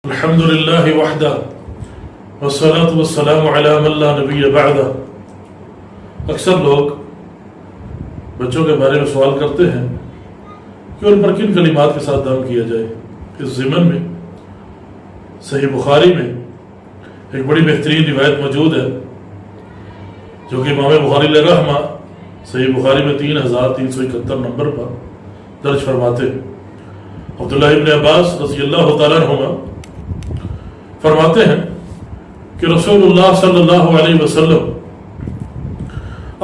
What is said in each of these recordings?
الحمد للہ وحدہ والصلاة والسلام علی من لا نبی بعدہ۔ اکثر لوگ بچوں کے بارے میں سوال کرتے ہیں کہ ان پر کن کلمات کے ساتھ دم کیا جائے۔ اس ضمن میں صحیح بخاری میں ایک بڑی بہترین روایت موجود ہے جو کہ امام بخاری علیہ رحمہ صحیح بخاری میں 3371 نمبر پر درج فرماتے ہیں۔ عبداللہ ابن عباس رضی اللہ تعالیٰ عنہما فرماتے ہیں کہ رسول اللہ صلی اللہ علیہ وسلم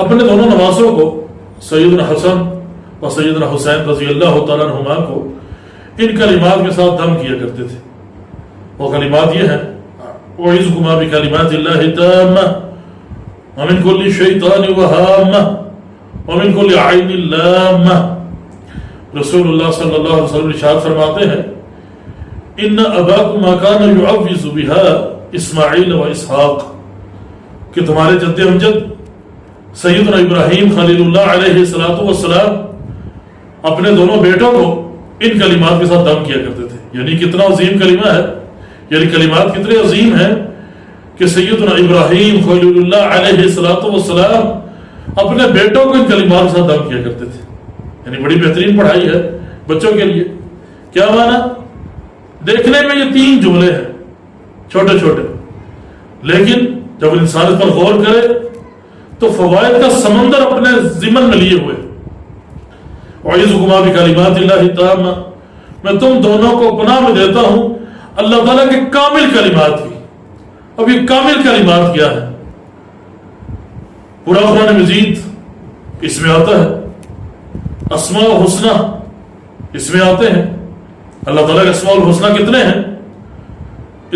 اپنے دونوں نوازوں کو سیدنا حسن اور سیدنا حسین رضی اللہ تعالیٰ عنہما کو ان کلمات کے ساتھ دم کیا کرتے تھے۔ وہ کلمات یہ ہیں: اعوذکما بکلمات اللہ التامہ ومن کل شیطان وہامہ ومن کل عین لامہ۔ رسول اللہ صلی اللہ علیہ وسلم ارشاد فرماتے ہیں: ان اباکم کان یعوذ بہا اسماعیل و اسحاق، کہ تمہارے جد امجد سیدنا ابراہیم خلیل اللہ علیہ السلام اپنے دونوں بیٹوں کو ان کلمات کے ساتھ دم کیا کرتے تھے۔ یعنی کتنا عظیم کلمہ ہے، یعنی کلمات کتنے عظیم ہیں کہ سیدنا ابراہیم خلیل اللہ علیہ السلام اپنے بیٹوں کو ان کلمات کے ساتھ دم کیا کرتے تھے۔ یعنی بڑی بہترین پڑھائی ہے بچوں کے لیے۔ کیا معنی؟ دیکھنے میں یہ 3 جملے ہیں چھوٹے چھوٹے، لیکن جب انسان اس پر غور کرے تو فوائد کا سمندر اپنے ضمن میں لیے ہوئے۔ اعوذکما بکلمات اللہ التامہ، میں تم دونوں کو پناہ میں دیتا ہوں اللہ تعالیٰ کے کامل کلمات کی۔ اب یہ کامل کلمات کیا ہے؟ پورا قرآن مجید اس میں آتا ہے، اسماء الحسنہ اس میں آتے ہیں۔ اللہ تعالیٰ کے اسماء الحسنہ کتنے ہیں؟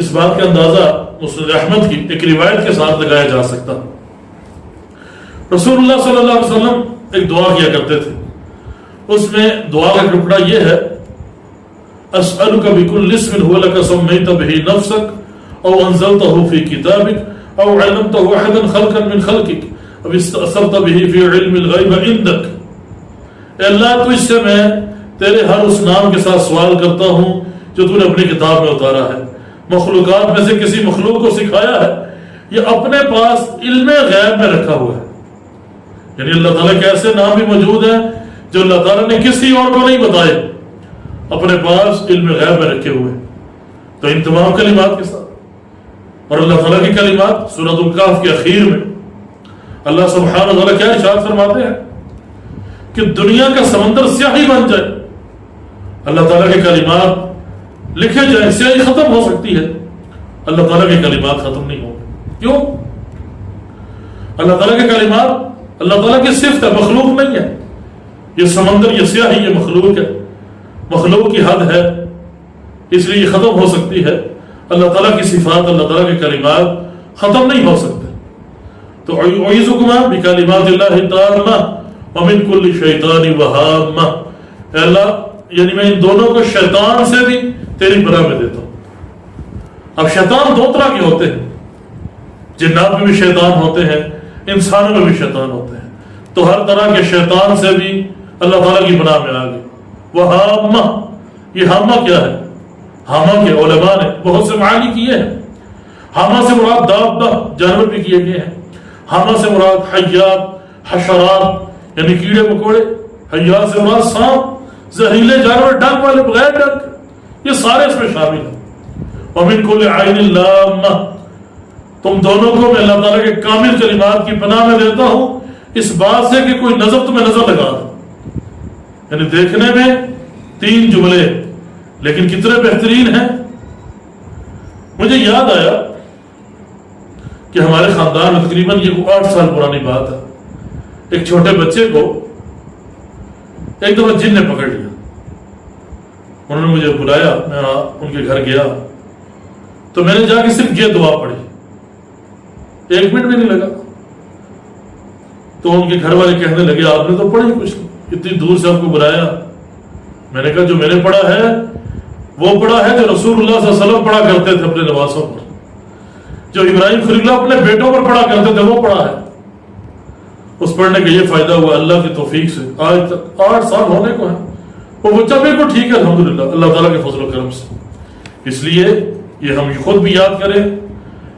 اس بات کا اندازہ مسند احمد کی ایک روایت کے ساتھ لگایا جا سکتا۔ رسول اللہ صلی اللہ علیہ وسلم ایک دعا کیا کرتے تھے، اس میں دعا کا ٹکڑا یہ ہے: اسألک بکل اسم هو لک سمیت بہ نفسک او انزلتہ فی کتابک او علمتہ احدا خلقا من خلقک او استأثرت بہ فی علم الغیب عندک۔ اے اللہ، تجھ سے میں تیرے ہر اس نام کے ساتھ سوال کرتا ہوں جو تو نے اپنی کتاب میں اتارا ہے، مخلوقات میں سے کسی مخلوق کو سکھایا ہے، یہ اپنے پاس علم غیب میں رکھا ہوا ہے۔ یعنی اللہ تعالیٰ کے ایسے نام بھی موجود ہیں جو اللہ تعالیٰ نے کسی اور کو نہیں بتائے، اپنے پاس علم غیب میں رکھے ہوئے۔ تو ان تمام کلمات کے ساتھ، اور اللہ تعالیٰ کی کلمات سورۃ الکہف کے اخیر میں اللہ سبحانہ وتعالیٰ کیا ارشاد فرماتے ہیں کہ دنیا کا سمندر سیاہی بن جائے، اللہ تعالیٰ کے کلمات لکھے جائیں، سیاہی ختم ہو سکتی ہے، اللہ تعالیٰ کے کلمات ختم نہیں ہوں گے۔ کیوں؟ اللہ تعالیٰ کے کلمات اللہ تعالیٰ کی صفت ہے، مخلوق نہیں ہے۔ یہ سمندر، یہ سیاہی، یہ مخلوق ہے، مخلوق کی حد ہے، اس لیے یہ ختم ہو سکتی ہے۔ اللہ تعالیٰ کی صفات، اللہ تعالیٰ کے کلمات ختم نہیں ہو سکتے۔ تو اعوذکما بکلمات اللہ التامہ ومن کل شیطان وہامہ، اے اللہ، یعنی میں ان دونوں کو شیطان سے بھی تیری پناہ میں دیتا ہوں۔ اب شیطان 2 طرح کے ہوتے ہیں، جنات میں بھی شیطان ہوتے ہیں، انسانوں میں بھی شیطان ہوتے ہیں۔ تو ہر طرح کے شیطان سے بھی اللہ تعالیٰ کی پناہ میں آ گئے۔ وہ ہامہ، یہ ہامہ کیا ہے؟ ہامہ کے علماء نے بہت سے معانی کیے ہیں۔ ہامہ سے مراد دابہ، جانور بھی کیے گئے ہیں۔ ہامہ سے مراد حیات، حشرات یعنی کیڑے مکوڑے، حیات سے مراد سانپ، زہریلے جانور، ڈنک والے، بغیر ڈنک، یہ سارے اس میں شامل ہیں۔ ومن کل عین لامہ، تم دونوں کو میں اللہ تعالیٰ کے کامل کلمات کی پناہ میں دیتا ہوں اس بات سے کہ کوئی نظر تمہیں نظر لگا دو۔ یعنی دیکھنے میں 3 جملے لیکن کتنے بہترین ہیں۔ مجھے یاد آیا کہ ہمارے خاندان میں تقریباً یہ 8 سال پرانی بات ہے، ایک چھوٹے بچے کو ایک دفعہ جن نے پکڑ لیا۔ انہوں نے مجھے بلایا، میں ان کے گھر گیا تو میں نے جا کے صرف یہ دعا پڑھی، 1 منٹ بھی نہیں لگا۔ تو ان کے گھر والے کہنے لگے آپ نے تو پڑھی کچھ نہیں، اتنی دور سے آپ کو بلایا۔ میں نے کہا جو میں نے پڑھا ہے وہ پڑھا ہے جو رسول اللہ صلی اللہ علیہ وسلم پڑھا کرتے تھے اپنے نوازوں پر، جو ابراہیم خلیل اللہ اپنے بیٹوں پر پڑھا کرتے تھے وہ پڑھا ہے۔ اس پڑھنے کا یہ فائدہ ہوا اللہ کی توفیق سے آج تک 8 سال ہونے کو ہے، وہ بچہ بالکل ٹھیک ہے الحمدللہ اللہ تعالیٰ کے فضل و کرم سے۔ اس لیے یہ ہم خود بھی یاد کریں،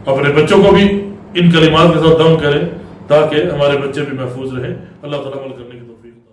اپنے بچوں کو بھی ان کلمات کے ساتھ دم کریں تاکہ ہمارے بچے بھی محفوظ رہیں۔ اللہ تعالیٰ عمل کرنے کی توفیق۔